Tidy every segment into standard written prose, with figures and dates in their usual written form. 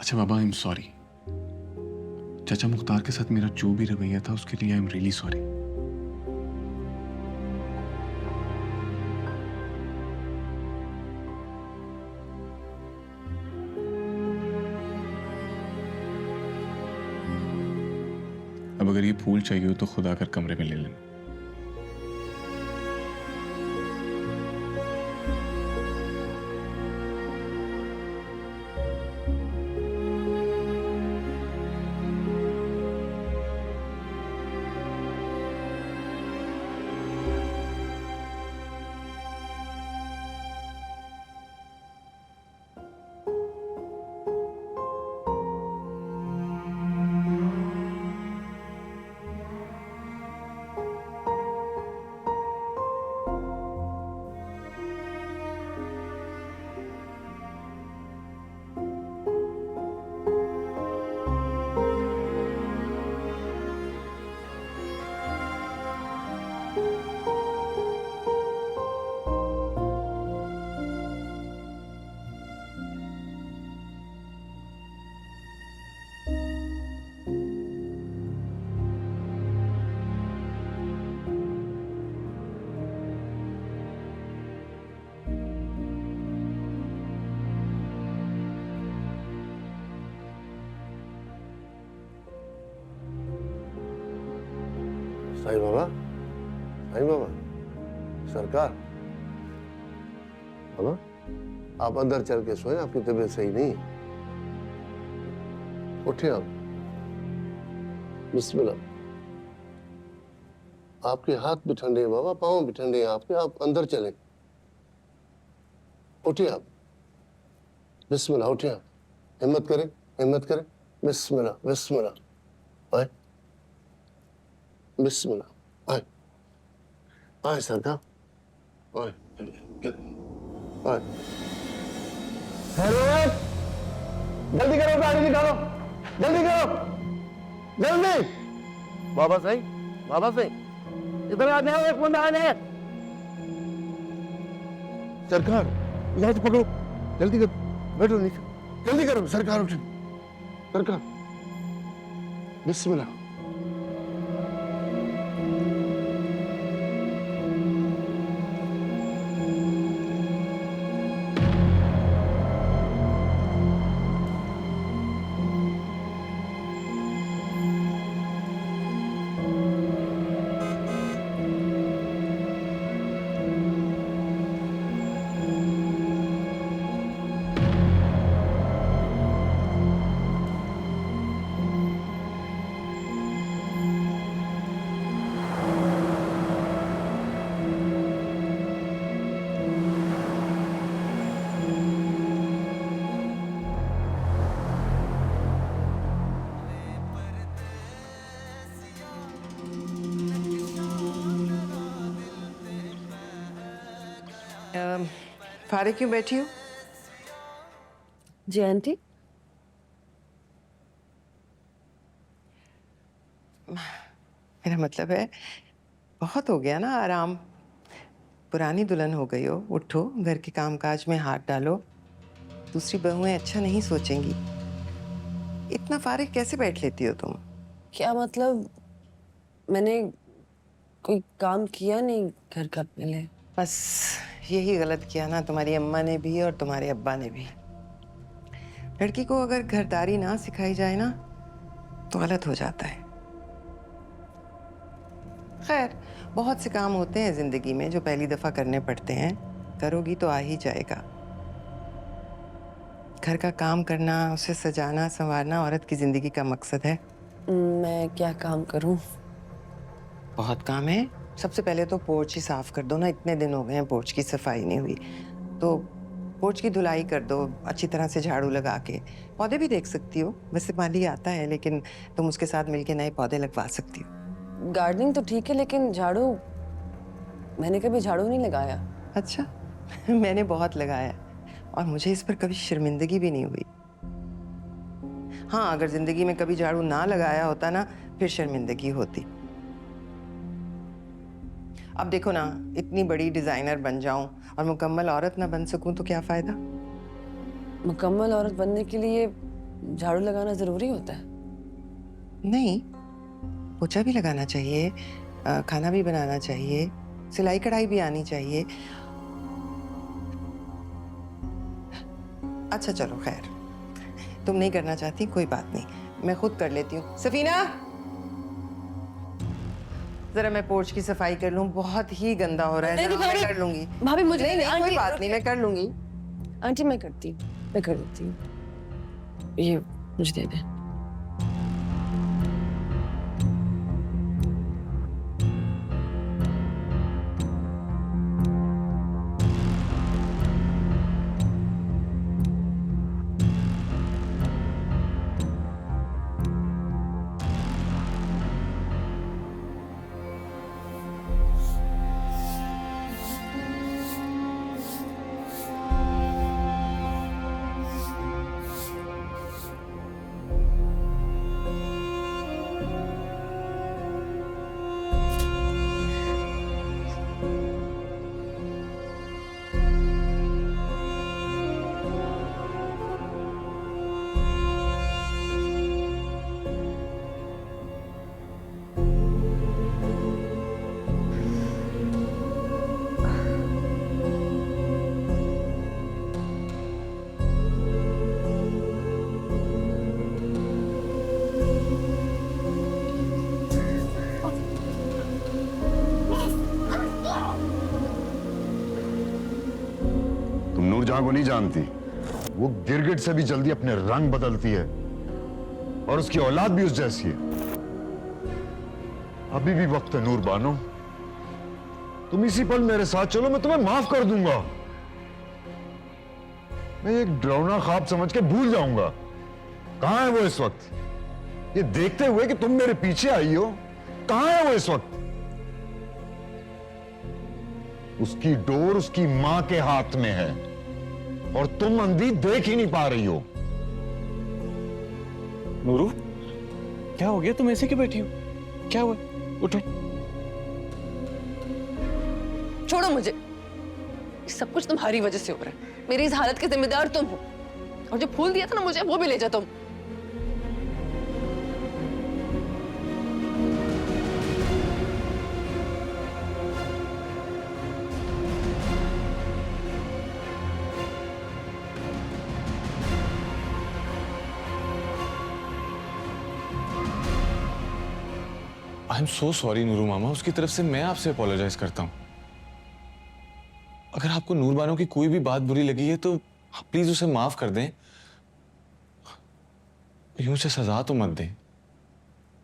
अच्छा बाबा, आई am sorry. चाचा मुख्तार के साथ मेरा जो भी रवैया था उसके लिए आई एम रियली सॉरी। अब अगर ये फूल चाहिए हो तो खुद आकर कमरे में ले लेना। साईं बाबा, साईं बाबा, सरकार। बाबा, आप अंदर चल के सोए, आपकी तबीयत सही नहीं। उठिए आप। बिस्मिल्लाह। आपके हाथ भी ठंडे हैं बाबा, पाँव भी ठंडे हैं आपके, आप अंदर चलें। उठिए आप। बिस्मिल्लाह, उठिए आप। हिम्मत करें, हिम्मत करें। बिस्मिल्लाह, बिस्मिल्लाह। आए, बिस्मिल्लाह। आए, आए सरकार। आए, आए। जल्दी करो, गाड़ी निकालो, जल्दी करो, जल्दी। बाबा सही, बाबा सही, इधर आने हैं, एक बंदा आने हैं। सरकार, यहाँ से पकड़ो, जल्दी करो, बैठो नीचे, जल्दी करो सरकार, उठो, सरकार। बिस्मिल्लाह। फारे क्यों बैठी हो? जी आंटी। मेरा मतलब है बहुत हो गया ना आराम। पुरानी दुल्हन हो गई हो, उठो, घर के कामकाज में हाथ डालो। दूसरी बहुएं अच्छा नहीं सोचेंगी। इतना फारिग कैसे बैठ लेती हो तुम? क्या मतलब, मैंने कोई काम किया नहीं घर का पहले। बस यही गलत किया ना तुम्हारी अम्मा ने भी और तुम्हारे अब्बा ने भी। लड़की को अगर घरदारी ना सिखाई जाए ना तो गलत हो जाता है। खैर, बहुत से काम होते हैं जिंदगी में जो पहली दफा करने पड़ते हैं। करोगी तो आ ही जाएगा। घर का काम करना, उसे सजाना संवारना औरत की जिंदगी का मकसद है। मैं क्या काम करूं? बहुत काम है। सबसे पहले तो पोर्च ही साफ कर दो ना, इतने दिन हो गए हैं पोर्च की सफाई नहीं हुई। तो पोर्च की धुलाई कर दो अच्छी तरह से झाड़ू लगा के। पौधे भी देख सकती हो, वैसे माली आता है लेकिन तुम उसके साथ मिलके नए पौधे लगवा सकती हो। गार्डनिंग तो ठीक है लेकिन झाड़ू, मैंने कभी झाड़ू नहीं लगाया। अच्छा मैंने बहुत लगाया और मुझे इस पर कभी शर्मिंदगी भी नहीं हुई। हाँ, अगर जिंदगी में कभी झाड़ू ना लगाया होता ना फिर शर्मिंदगी होती। अब देखो ना, इतनी बड़ी डिजाइनर बन जाऊं और मुकम्मल औरत ना बन सकूं तो क्या फायदा? मुकम्मल औरत बनने के लिए झाड़ू लगाना जरूरी होता है? नहीं, पोछा भी लगाना चाहिए, खाना भी बनाना चाहिए, सिलाई कढ़ाई भी आनी चाहिए। अच्छा चलो खैर, तुम नहीं करना चाहती, कोई बात नहीं, मैं खुद कर लेती हूँ। सफीना, जरा मैं पोर्च की सफाई कर लूँ, बहुत ही गंदा हो रहा है। नहीं, मैं भाभी, कर लूंगी। भाभी मुझे नहीं, कोई आंटी, बात नहीं, मैं कर लूंगी। आंटी मैं करती हूँ, मैं कर देती हूँ। ये मुझे दे दे। तुम नूरजहां को नहीं जानती, वो गिरगिट से भी जल्दी अपने रंग बदलती है और उसकी औलाद भी उस जैसी है। अभी भी वक्त है नूर बानो, तुम इसी पल मेरे साथ चलो, मैं तुम्हें माफ कर दूंगा। मैं एक डरावना ख्वाब समझ के भूल जाऊंगा। कहां है वो इस वक्त? ये देखते हुए कि तुम मेरे पीछे आई हो, कहां है वो इस वक्त? उसकी डोर उसकी मां के हाथ में है और तुम अंधी देख ही नहीं पा रही हो। नूरू, क्या हो गया? तुम ऐसे क्यों बैठी हो? क्या हुआ? उठो। छोड़ो मुझे, ये सब कुछ तुम्हारी वजह से हो रहा है। मेरी इस हालत के जिम्मेदार तुम हो, और जो फूल दिया था ना मुझे, वो भी ले जा तुम। I am so sorry Nooru मामा, उसकी तरफ से मैं आपसे अपोलोजाइज करता हूं। अगर आपको नूर बानो की कोई भी बात बुरी लगी है तो प्लीज उसे माफ कर दें। यूं से सजा तो मत दें,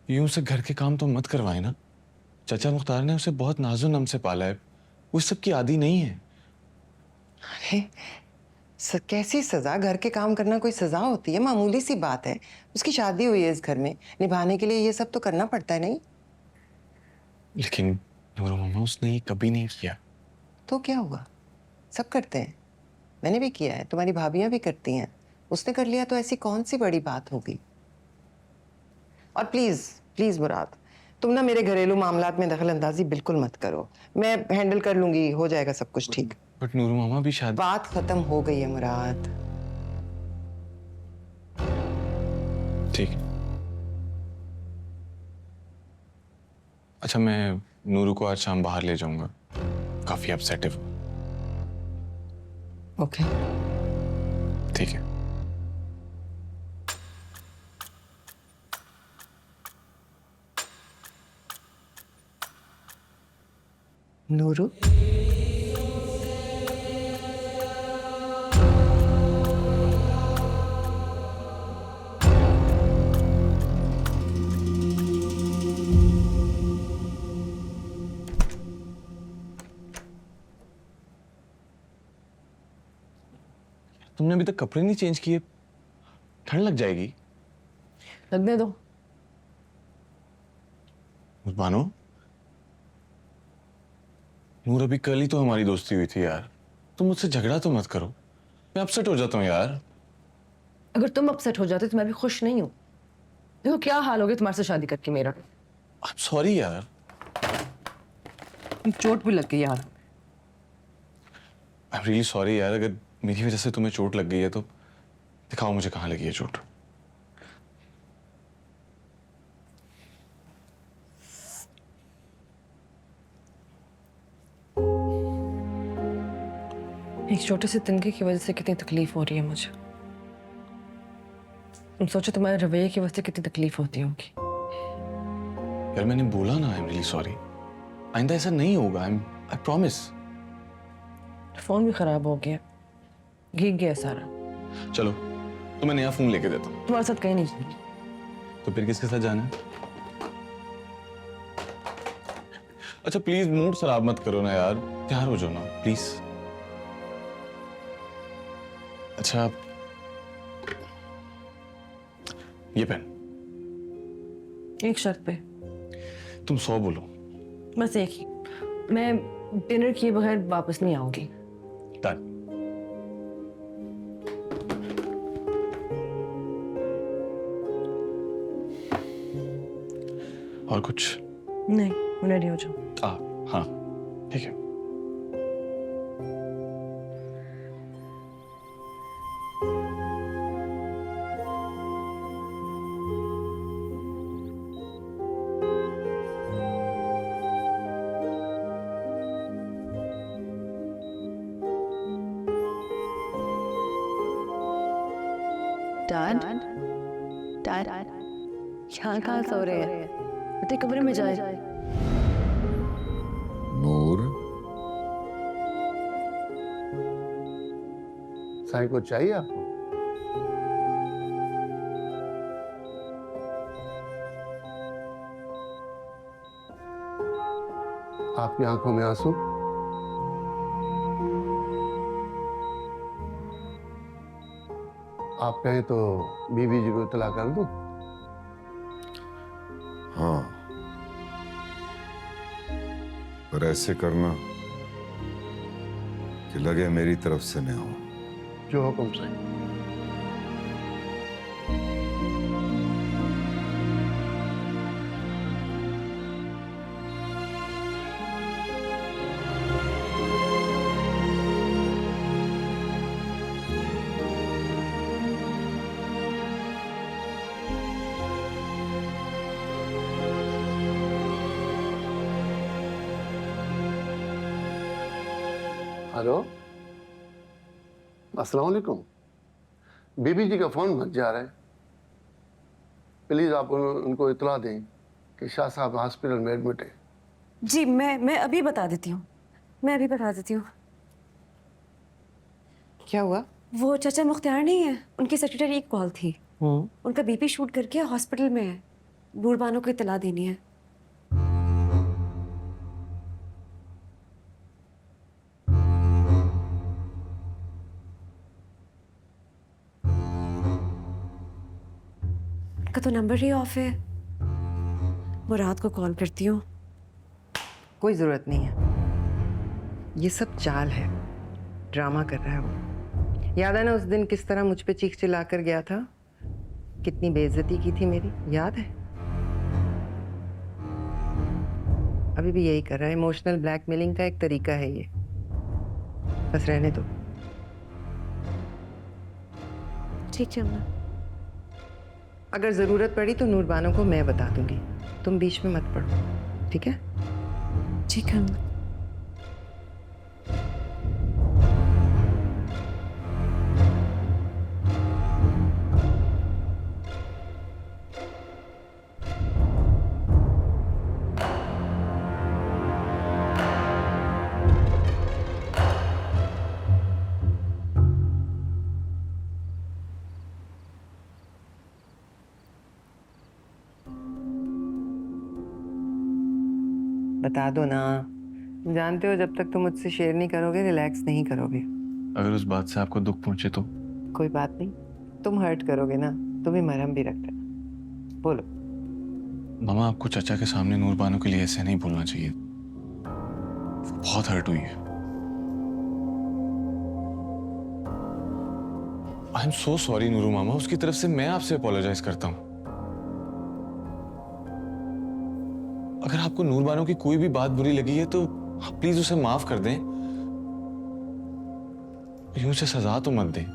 यूं से घर के काम तो मत करवाएं ना। चाचा मुख्तार ने उसे बहुत नाज़ो नम से पाला है, वो इस सब की आदी नहीं है। अरे कैसी सजा? घर के काम करना कोई सजा होती है? मामूली सी बात है। उसकी शादी हुई है इस घर में, निभाने के लिए ये सब तो करना पड़ता है, नहीं? लेकिन नूरू मामा, उसने ये कभी नहीं किया। तो क्या हुआ? सब करते हैं, मैंने भी किया है, तुम्हारी भाभियां भी करती हैं। उसने कर लिया तो ऐसी कौन सी बड़ी बात होगी? और प्लीज प्लीज मुराद, तुम ना मेरे घरेलू मामलात में दखल अंदाजी बिल्कुल मत करो। मैं हैंडल कर लूंगी, हो जाएगा सब कुछ ठीक। बट नूरू मामा भी शादी। बात खत्म हो गई है मुराद। ठीक है। अच्छा, मैं नूरू को आज शाम बाहर ले जाऊंगा, काफी अपसेट है वो। ओके। ठीक है। नूरू, तुमने अभी तक कपड़े नहीं चेंज किए, ठंड लग जाएगी। लगने दो। बानो, नूर अभी कल ही तो हमारी दोस्ती हुई थी यार, तुम मुझसे झगड़ा तो मत करो, मैं अपसेट हो जाता हूँ यार। अगर तुम अपसेट हो जाते तो मैं भी खुश नहीं हूँ। देखो क्या हाल हो गया तुम्हारे से शादी करके मेरा। आई एम सॉरी यार। चोट भी लग गई यार। आई एम रियली सॉरी यार, अगर मेरी वजह से तुम्हें चोट लग गई है तो दिखाओ मुझे कहाँ लगी है चोट। एक छोटे से तिनके की वजह से कितनी तकलीफ हो रही है मुझे। तुम सोचो तुम्हारे रवैये की वजह से कितनी तकलीफ होती होगी। यार मैंने बोला ना, आई एम रियली सॉरी। आइंदा ऐसा नहीं होगा, आई प्रॉमिस। फोन भी खराब हो गया, भीग गया सारा। चलो तो मैं नया फोन लेके देता हूँ। तुम्हारे साथ कहीं नहीं जाएगी। तो फिर किसके साथ जाना है? अच्छा प्लीज मूड खराब मत करो ना यार, तैयार हो जाओ ना प्लीज। अच्छा ये पेन। एक शर्त पे। तुम 100 बोलो। बस एक ही, मैं डिनर किए बगैर वापस नहीं आऊंगी। डन। और कुछ? नहीं, रेडी हो जाओ। हाँ ठीक है। डैड, डैड, यहाँ कहाँ सो रहे हैं? बेटे कमरे में जाए। नूर, साईं कुछ चाहिए आपको? आपकी आंखों में आंसू? आप कहें तो बीवी जी को इत्तला कर दूं? हाँ, पर ऐसे करना कि लगे मेरी तरफ से मैं हूं। जो हुक्म साईं। हेलो, अस्सलाम वालेकुम। बीबी जी का फोन बज जा रहा है। प्लीज आप उनको इत्तला दें कि शाह साहब हॉस्पिटल में एडमिट है। जी मैं अभी बता देती हूँ, मैं अभी बता देती हूँ। क्या हुआ? वो चाचा मुख्तियार नहीं है, उनकी सेक्रेटरी की कॉल थी। उनका बीपी शूट करके हॉस्पिटल में है, नूरबानो को इत्तला देनी है। उनका तो नंबर ही ऑफ है। वो रात को कॉल करती हूँ। कोई जरूरत नहीं है, ये सब चाल है, ड्रामा कर रहा है वो। याद है ना उस दिन किस तरह मुझ पे चीख चिल्ला कर गया था, कितनी बेइज्जती की थी मेरी, याद है? अभी भी यही कर रहा है, इमोशनल ब्लैकमेलिंग का एक तरीका है ये। बस रहने दो। ठीक है अम्मा। अगर जरूरत पड़ी तो नूरबानो को मैं बता दूंगी, तुम बीच में मत पड़ो, ठीक है? ठीक है अम्मा। बता दो ना, जानते हो जब तक तुम मुझसे शेयर नहीं करोगे रिलैक्स नहीं करोगे। अगर उस बात से आपको दुख पहुंचे तो? कोई बात नहीं, तुम हर्ट करोगे ना, तुम्हें मरहम भी रखता है। बोलो। मामा आपको चाचा के सामने नूरबानो के लिए ऐसे नहीं बोलना चाहिए, बहुत हर्ट हुई है। I am so sorry Nooru मामा, उसकी तरफ से मैं आपसे अपोलोजाइज करता हूं। अगर आपको नूरबानो की कोई भी बात बुरी लगी है तो प्लीज उसे माफ कर दें। यूं से सजा तो मत दें,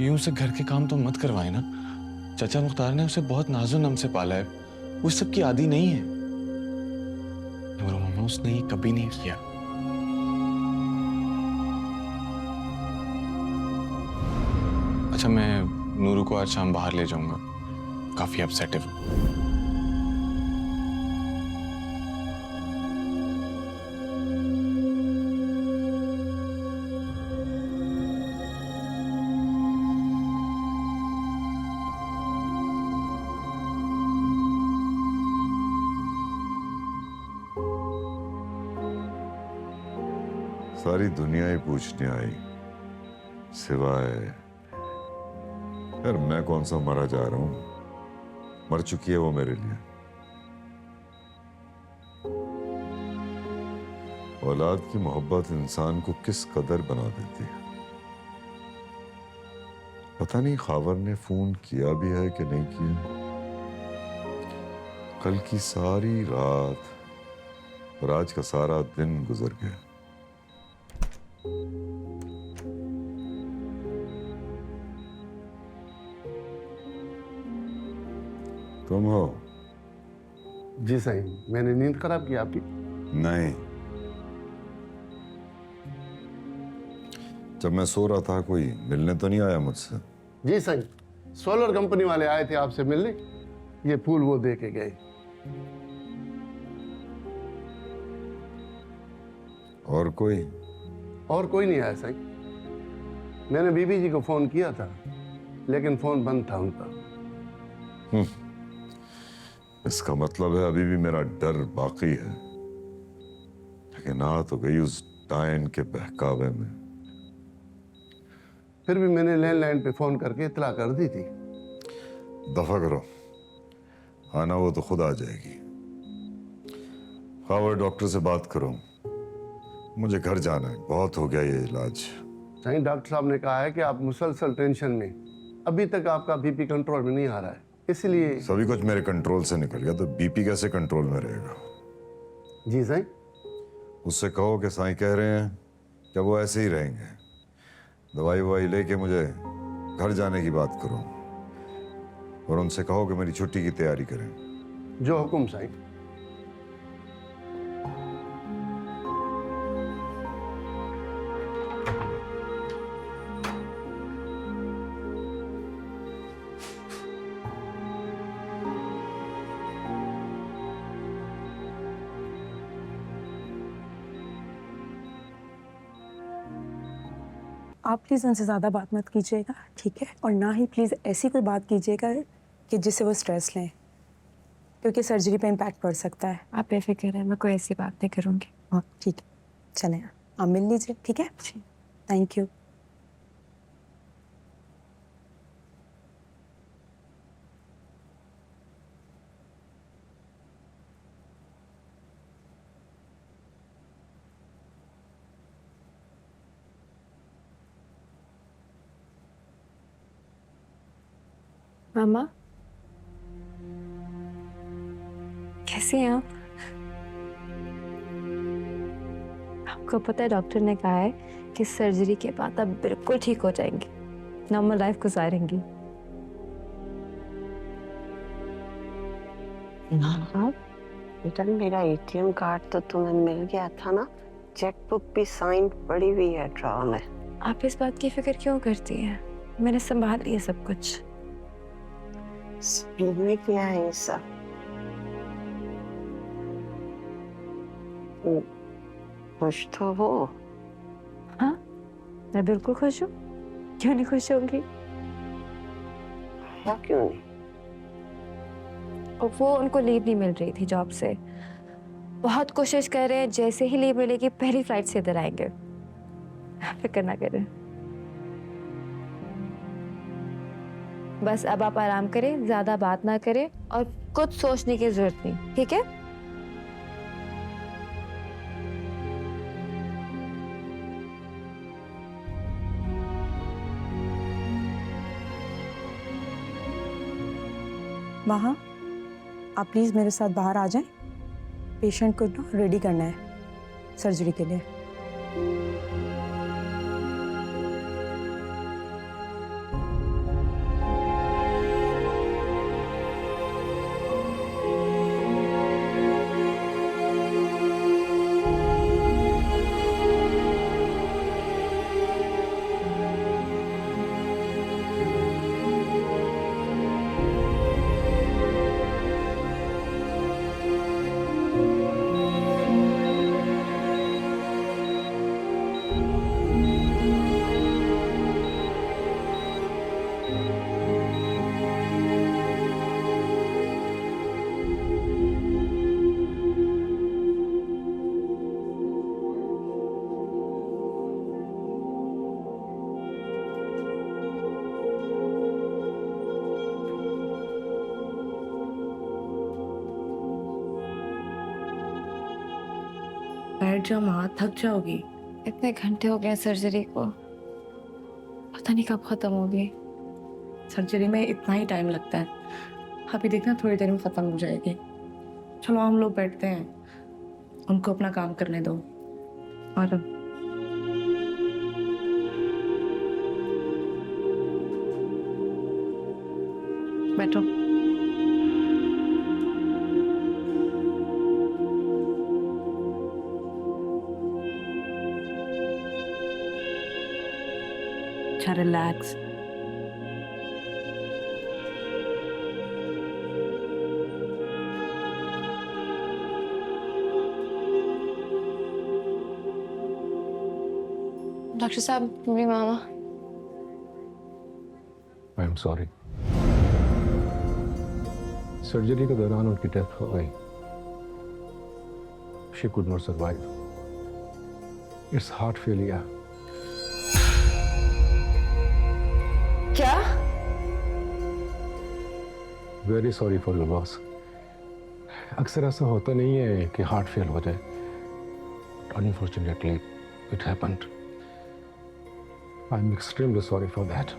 यूं से घर के काम तो मत करवाएं ना। चाचा मुख्तार ने उसे बहुत नाज़ो नम से पाला है, वो सब की आदी नहीं है। नूरू मामा उसने ये कभी नहीं किया। अच्छा, मैं नूरू को आज शाम बाहर ले जाऊंगा, काफी अपसेट है वो। सारी दुनिया ही पूछने आई, सिवाय यार मैं कौन सा मरा जा रहा हूं, मर चुकी है वो मेरे लिए। औलाद की मोहब्बत इंसान को किस कदर बना देती है। पता नहीं खावर ने फोन किया भी है कि नहीं किया। कल की सारी रात और आज का सारा दिन गुजर गया। तुम हो? जी सही, मैंने नींद खराब की आपकी? नहीं, जब मैं सो रहा था कोई मिलने तो नहीं आया मुझसे? जी सही, सोलर कंपनी वाले आए थे आपसे मिलने, ये फूल वो दे के गए। और कोई? और कोई नहीं आया सही। मैंने बीबी जी को फोन किया था, लेकिन फोन बंद था उनका। इसका मतलब है अभी भी मेरा डर बाकी है, लेकिन आ तो गई उस डायन के बहकावे में। फिर भी मैंने लैंडलाइन पे फोन करके इतला कर दी थी। दफा करो, आना वो तो खुद आ जाएगी। खावर डॉक्टर से बात करो, मुझे घर जाना है, बहुत हो गया ये इलाज। सही, डॉक्टर साहब ने कहा है कि आप मुसलसल टेंशन में, अभी तक आपका बीपी कंट्रोल में नहीं आ रहा है, इसलिए। सभी कुछ मेरे कंट्रोल से निकल गया तो बीपी कैसे कंट्रोल में रहेगा? जी सही। उससे कहो कि साईं कह रहे हैं कि वो ऐसे ही रहेंगे। दवाई ववाई लेके मुझे घर जाने की बात करो और उनसे कहो कि मेरी छुट्टी की तैयारी करें। जो हुक्म साईं। आप प्लीज़ उनसे ज़्यादा बात मत कीजिएगा, ठीक है? और ना ही प्लीज़ ऐसी कोई बात कीजिएगा कि जिससे वो स्ट्रेस लें, क्योंकि सर्जरी पे इम्पैक्ट पड़ सकता है। आप बेफिक्र हैं, मैं कोई ऐसी बात नहीं करूँगी। हाँ ठीक है, चलें आप मिल लीजिए, ठीक है? Thank you. मामा, कैसी हैं आप? आपको पता है डॉक्टर ने कहा है कि सर्जरी के बाद आप बिल्कुल ठीक हो जाएंगी, नॉर्मल लाइफ गुजारेंगी। हाँ बेटा, मेरा एटीएम कार्ड तो तुम्हें मिल गया था ना, चेकबुक भी साइन पड़ी हुई है ड्रॉ में। आप इस बात की फिक्र क्यों करती हैं? मैंने संभाल लिया सब कुछ। में क्या है ये सब? खुश तो हो? हाँ, मैं बिल्कुल खुश हूँ। क्यों नहीं खुश होंगी? हाँ, क्यों नहीं? और वो उनको लीव नहीं मिल रही थी जॉब से। बहुत कोशिश कर रहे हैं, जैसे ही लीव मिलेगी पहली फ्लाइट से इधर आएंगे। फिक्र ना करें, बस अब आप आराम करें, ज्यादा बात ना करें और कुछ सोचने की जरूरत नहीं, ठीक है? वहाँ आप प्लीज़ मेरे साथ बाहर आ जाएं, पेशेंट को ना रेडी करना है सर्जरी के लिए। बैठ जाओ माँ, थक जाओगी। इतने घंटे हो गए सर्जरी को, पता नहीं कब खत्म होगी। सर्जरी में इतना ही टाइम लगता है, अभी देखना थोड़ी देर में खत्म हो जाएगी। चलो हम लोग बैठते हैं, उनको अपना काम करने दो। और बैठो। अच्छा रिलैक्स। डॉक्टर साहब, मेरी मामा। आई एम सॉरी, सर्जरी के दौरान उनकी डेथ हो गई। She could not survive. It's heart failure. क्या? Very sorry for your loss. अक्सर ऐसा होता नहीं है कि हार्ट फेल हो जाए। Unfortunately it happened. I am extremely sorry for that.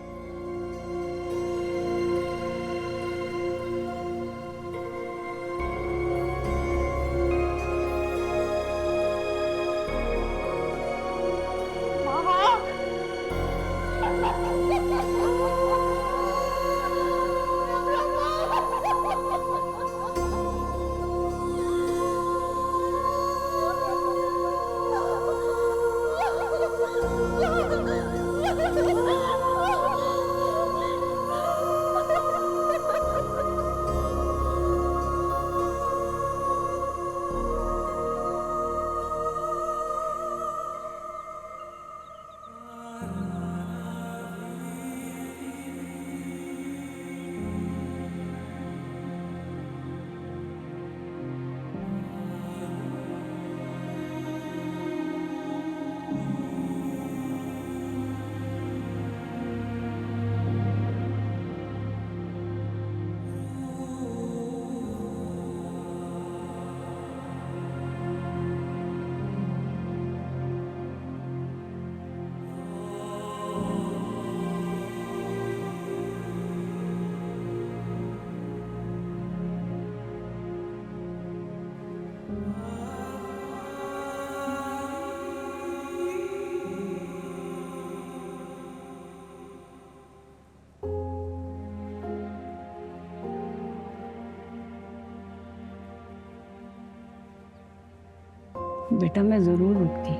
बेटा मैं ज़रूर उठती,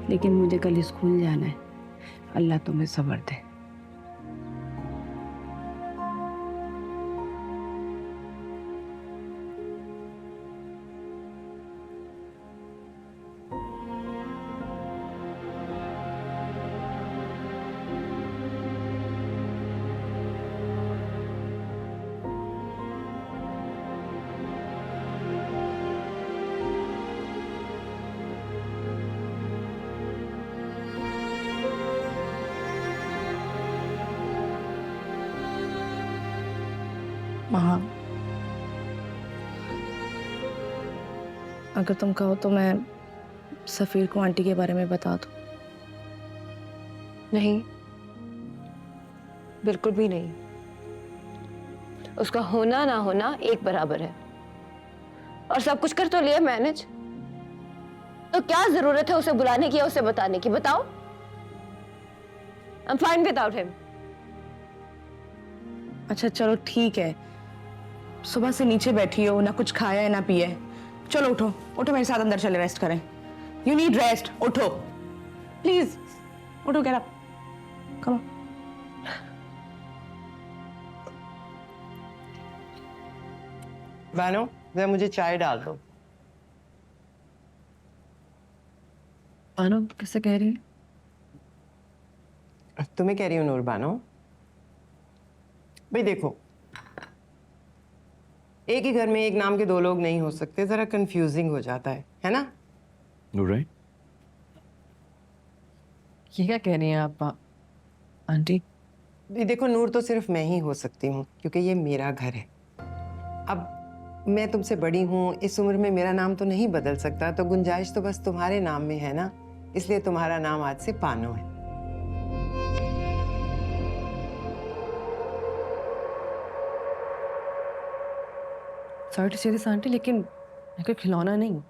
लेकिन मुझे कल स्कूल जाना है। अल्लाह तुम्हें सब्र दे। माँ, अगर तुम कहो तो मैं सफ़ीर को आंटी के बारे में बता दूँ। नहीं, बिल्कुल भी नहीं। उसका होना ना होना एक बराबर है। और सब कुछ कर तो लिया मैनेज, तो क्या जरूरत है उसे बुलाने की या उसे बताने की? बताओ। I am fine without him. अच्छा चलो ठीक है, सुबह से नीचे बैठी हो, ना कुछ खाया है ना पिया है। चलो उठो, उठो मेरे साथ अंदर चले, रेस्ट करें। यू नीड रेस्ट, उठो प्लीज, उठो, get up, come on. Bano, जरा मुझे चाय डाल दो। बानो कैसे कह रही है? तुम्हें कह रही हूँ नूर बानो। भाई देखो, एक ही घर में एक नाम के दो लोग नहीं हो सकते, जरा कंफ्यूजिंग हो जाता है ना? राइट। ये क्या कह रही हैं आप आंटी? देखो नूर तो सिर्फ मैं ही हो सकती हूँ, क्योंकि ये मेरा घर है। अब मैं तुमसे बड़ी हूँ, इस उम्र में मेरा नाम तो नहीं बदल सकता, तो गुंजाइश तो बस तुम्हारे नाम में है ना, इसलिए तुम्हारा नाम आज से पानो है। सॉरी टू से दिस आंटी, लेकिन मैं कोई खिलौना नहीं हूँ,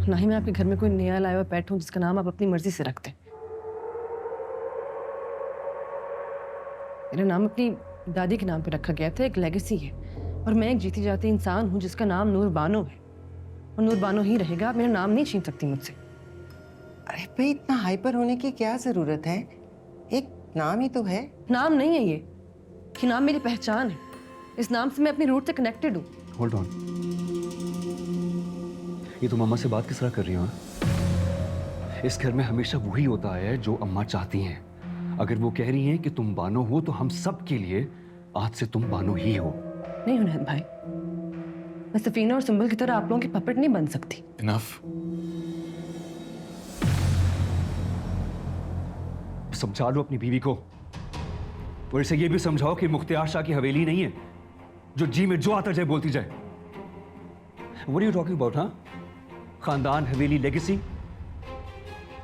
ना ही मैं आपके घर में कोई नया लाया हुआ पेट हूँ जिसका नाम आप अपनी मर्जी से रखते। मेरा नाम अपनी दादी के नाम पे रखा गया था, एक लेगेसी है, और मैं एक जीती जाती इंसान हूँ जिसका नाम नूर बानो है, और नूर बानो ही रहेगा। आप मेरा नाम नहीं छीन सकती मुझसे। अरे भाई, इतना हाइपर होने की क्या जरूरत है? एक नाम ही तो है। नाम नहीं है ये नाम मेरी पहचान है। इस नाम से मैं अपनी रूट से कनेक्टेड हूँ। होल्ड ऑन, ये तुम अम्मा से बात किस तरह कर रही हो? इस घर में हमेशा वही होता है जो अम्मा चाहती हैं। अगर वो कह रही हैं कि तुम बानो हो, तो हम सब के लिए आज से तुम बानो ही हो। नहीं हुनैद भाई, मैं सफीना और सुंबल की तरह आप लोगों की पपेट नहीं बन सकती। इनफ। समझा लो अपनी बीवी को, और इसे ये भी समझाओ कि मुख्तियार शाह की हवेली नहीं है जो जी में जो आता जाए बोलती जाए। What are you talking about, हाँ? खानदान, हवेली, लेगेसी।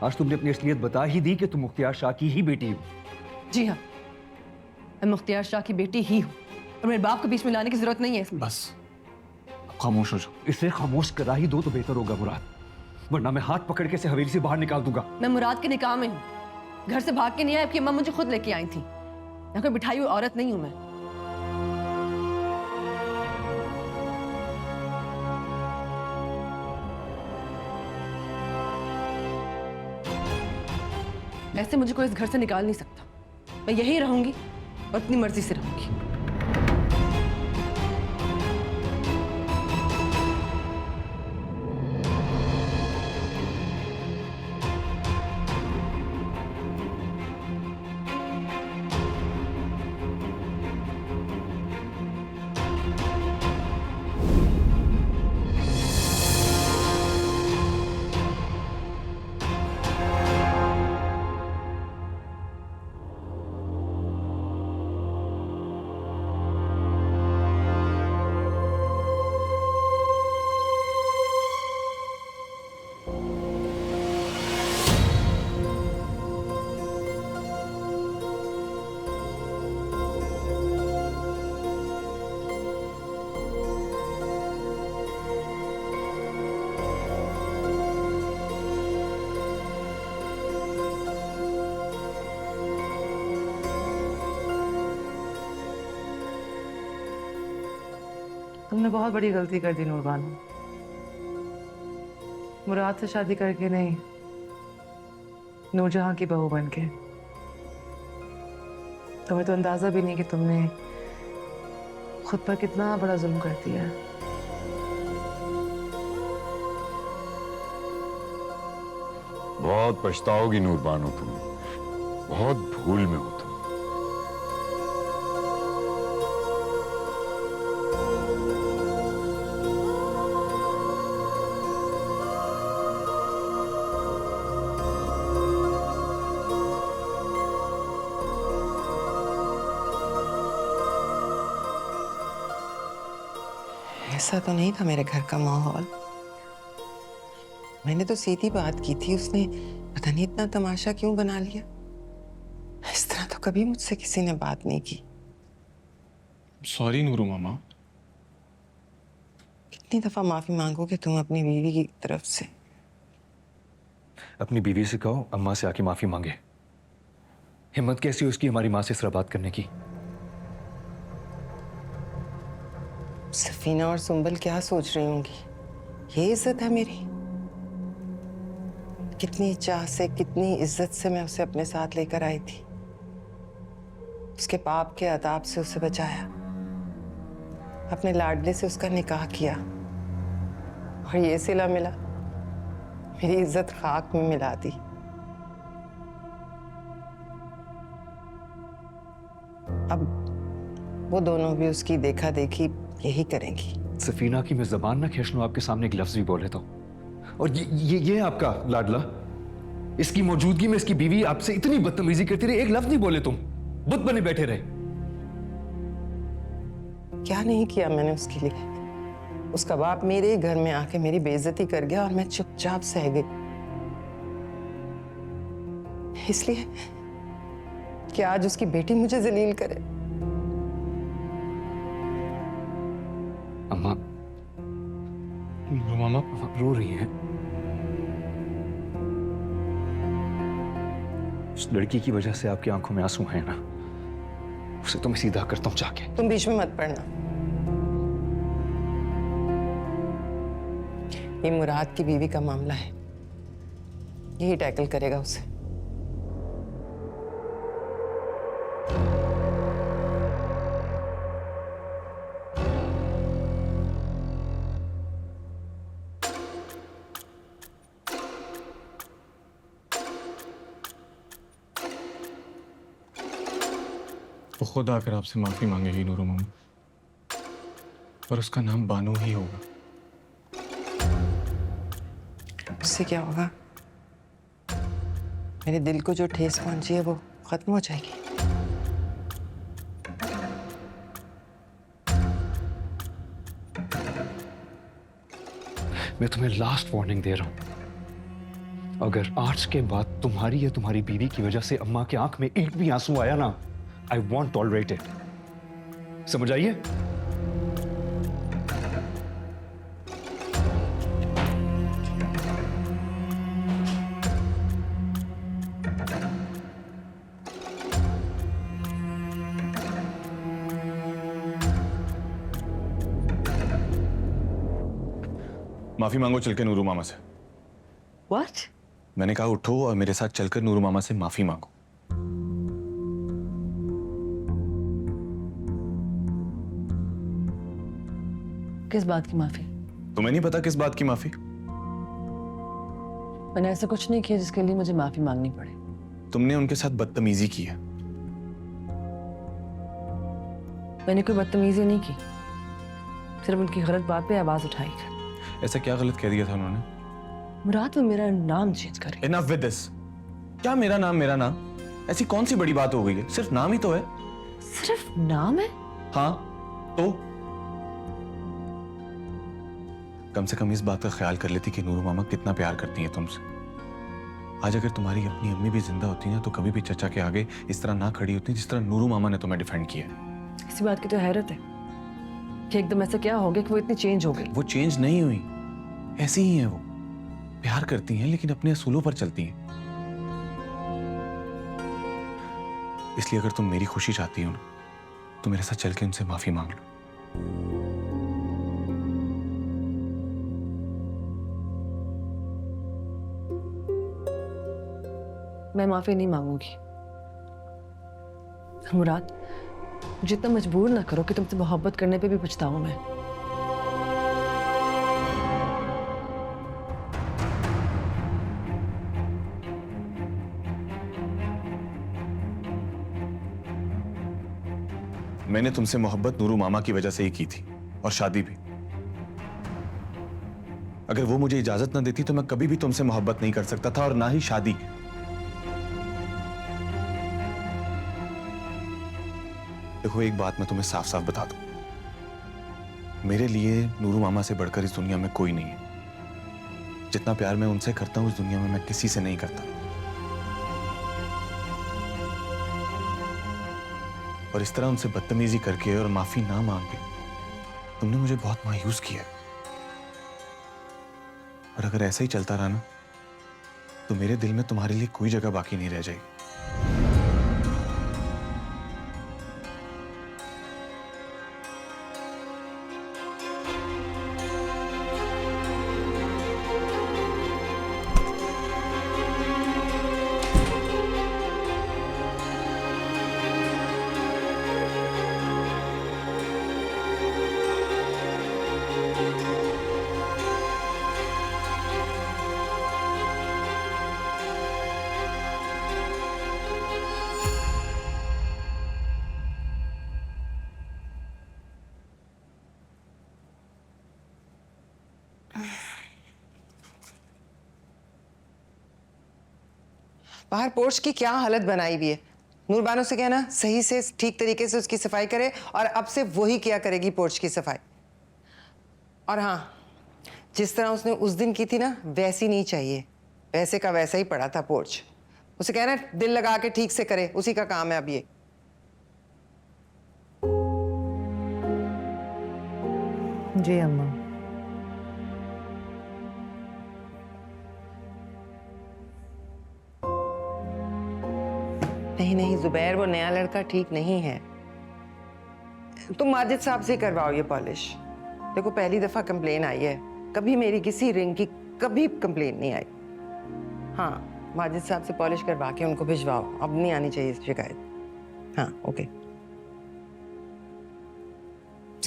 आज तुमने अपनी असलियत बता ही दी कि तुम मुख्तियार शाह की ही बेटी हो। जी हाँ, मैं मुख्तियार शाह की बेटी ही हूँ, और मेरे बाप को बीच में लाने की जरूरत नहीं है इसमें। बस खामोश हो जाओ। इसे खामोश करा ही दो तो बेहतर होगा मुराद, वरना मैं हाथ पकड़ के इसे हवेली से बाहर निकाल दूंगा। मैं मुराद के निकाह में हूँ, घर से भाग के नहीं आई, आपकी अम्मा मुझे खुद लेके आई थी। यहाँ कोई बिठाई हुई औरत नहीं हूँ मैं। ऐसे मुझे कोई इस घर से निकाल नहीं सकता। मैं यही रहूंगी और अपनी मर्जी से रहूंगी। तुमने बहुत बड़ी गलती कर दी नूरबानो। मुराद से शादी करके नहीं, नूरजहां की बहू बनके। तुम्हें तो अंदाजा भी नहीं कि तुमने खुद पर कितना बड़ा जुल्म कर दिया है। बहुत पछताओगी नूरबानो, तुम बहुत भूल में हो तुम। ऐसा तो नहीं था मेरे घर का माहौल। मैंने तो सीधी बात की थी, उसने पता नहीं इतना तमाशा क्यों बना लिया। इस तरह तो कभी मुझसे किसी ने बात नहीं की। सॉरी नूरू मामा। कितनी दफा माफी मांगोगे तुम अपनी बीवी की तरफ से? अपनी बीवी से कहो अम्मा से आके माफी मांगे। हिम्मत कैसी उसकी हमारी माँ से इस तरह बात करने की? सफीना और सुंबल क्या सोच रही होंगी? ये इज्जत है मेरी? कितनी चाह से, कितनी इज्जत से मैं उसे अपने साथ लेकर आई थी। उसके पाप के अदाब से उसे बचाया, अपने लाडले से उसका निकाह किया, और ये सिला मिला, मेरी इज्जत खाक में मिला दी। अब वो दोनों भी उसकी देखा देखी यही करेंगी। सफीना की मैं जबान ना खींच लूं आपके सामने एक लफ्ज भी बोले तो। और ये आपका लाडला, इसकी मौजूदगी में इसकी बीवी आपसे इतनी बदतमीजी करती रही, एक लफ्ज नहीं बोले तुम, बुत बने बैठे रहे। क्या नहीं किया मैंने उसके लिए? उसका बाप मेरे ही घर में आके मेरी बेइज्जती कर गया और मैं चुपचाप सह गई, इसलिए कि आज उसकी बेटी मुझे जलील करे। अम्मा, नूरू मामा, अम्मा रो रही हैं। उस लड़की की वजह से आपकी आंखों में आंसू हैं ना, उसे तो मैं सीधा करता हूं जाके। तुम बीच में मत पड़ना। ये मुराद की बीवी का मामला है, यही टैकल करेगा उसे। वो खुद आकर आपसे माफी मांगेगी नूरू मामा, और उसका नाम बानू ही होगा। उससे क्या होगा? मेरे दिल को जो ठेस पहुंची है वो खत्म हो जाएगी। मैं तुम्हें लास्ट वार्निंग दे रहा हूं, अगर आज के बाद तुम्हारी या तुम्हारी बीवी की वजह से अम्मा के आंख में एक भी आंसू आया ना, आई वॉन्ट टॉलरेट इट। समझ आइए? माफी मांगो चल के नूरू मामा से। What? मैंने कहा उठो और मेरे साथ चलकर नूरू मामा से माफी मांगो। किस बात की माफी? तुम्हें नहीं पता किस बात की माफी? मैंने ऐसा कुछ नहीं किया जिसके लिए मुझे माफी मांगनी पड़े। तुमने उनके साथ बदतमीजी की है। मैंने कोई बदतमीजी नहीं की, सिर्फ उनकी गलत बात पे आवाज उठाई। ऐसा क्या गलत कह दिया था उन्होंने? मुराद, वो मेरा नाम चेंज करे। Enough with this। क्या मेरा नाम? ऐसी कौन सी बड़ी बात हो गई है? सिर्फ नाम ही तो है। सिर्फ नाम है? हाँ तो कम से कम इस बात का ख्याल कर लेती कि नूरू मामा कितना प्यार करती हैं तुमसे। आज अगर तुम्हारी अपनी अम्मी भी जिंदा होती ना, तो कभी भी चचा के आगे इस तरह ना खड़ी होती जिस तरह नूरू मामा ने तुम्हें डिफेंड किया है। इसी बात की तो हैरत है कि एकदम ऐसा क्या हो गया कि वो इतनी चेंज हो गई। वो चेंज नहीं हुई, ऐसी ही है वो। प्यार करती हैं लेकिन अपने असूलों पर चलती हैं। इसलिए अगर तुम मेरी खुशी चाहती हो ना, तो मेरे साथ चल के उनसे माफी मांग लो। मैं माफी नहीं मांगूंगी। मुराद, जितना मजबूर ना करो कि तुमसे मोहब्बत करने पे भी पछताऊं मैं। मैंने तुमसे मोहब्बत नूरू मामा की वजह से ही की थी, और शादी भी। अगर वो मुझे इजाजत ना देती तो मैं कभी भी तुमसे मोहब्बत नहीं कर सकता था, और ना ही शादी। देखो, एक बात मैं तुम्हें साफ साफ बता दूं, मेरे लिए नूरू मामा से बढ़कर इस दुनिया में कोई नहीं है। जितना प्यार मैं उनसे करता हूं, इस दुनिया में मैं किसी से नहीं करता। और इस तरह उनसे बदतमीजी करके और माफी ना मांग के तुमने मुझे बहुत मायूस किया है। और अगर ऐसा ही चलता रहा ना, तो मेरे दिल में तुम्हारे लिए कोई जगह बाकी नहीं रह जाएगी। बाहर पोर्च की क्या हालत बनाई हुई है। नूरबानो से कहना सही से ठीक तरीके से उसकी सफाई करे और अब से वही किया करेगी पोर्च की सफाई। और हाँ, जिस तरह उसने उस दिन की थी ना वैसी नहीं चाहिए, वैसे का वैसा ही पड़ा था पोर्च। उसे कहना दिल लगा के ठीक से करे, उसी का काम है अब ये। जी अम्मा। नहीं नहीं जुबैर, वो नया लड़का ठीक नहीं है। तुम माजिद साहब से करवाओ ये पॉलिश। देखो पहली दफा कंप्लेन आई है, कभी मेरी किसी रिंग की कभी कंप्लेन नहीं आई। हाँ, माजिद साहब से पॉलिश करवा के उनको भिजवाओ, अब नहीं आनी चाहिए शिकायत। हाँ ओके।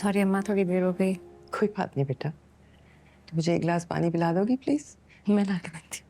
सॉरी अम्मा, थोड़ी देर हो गई। कोई बात नहीं बेटा, तो मुझे एक गिलास पानी पिला दोगी प्लीज? मैं ला के देती हूँ।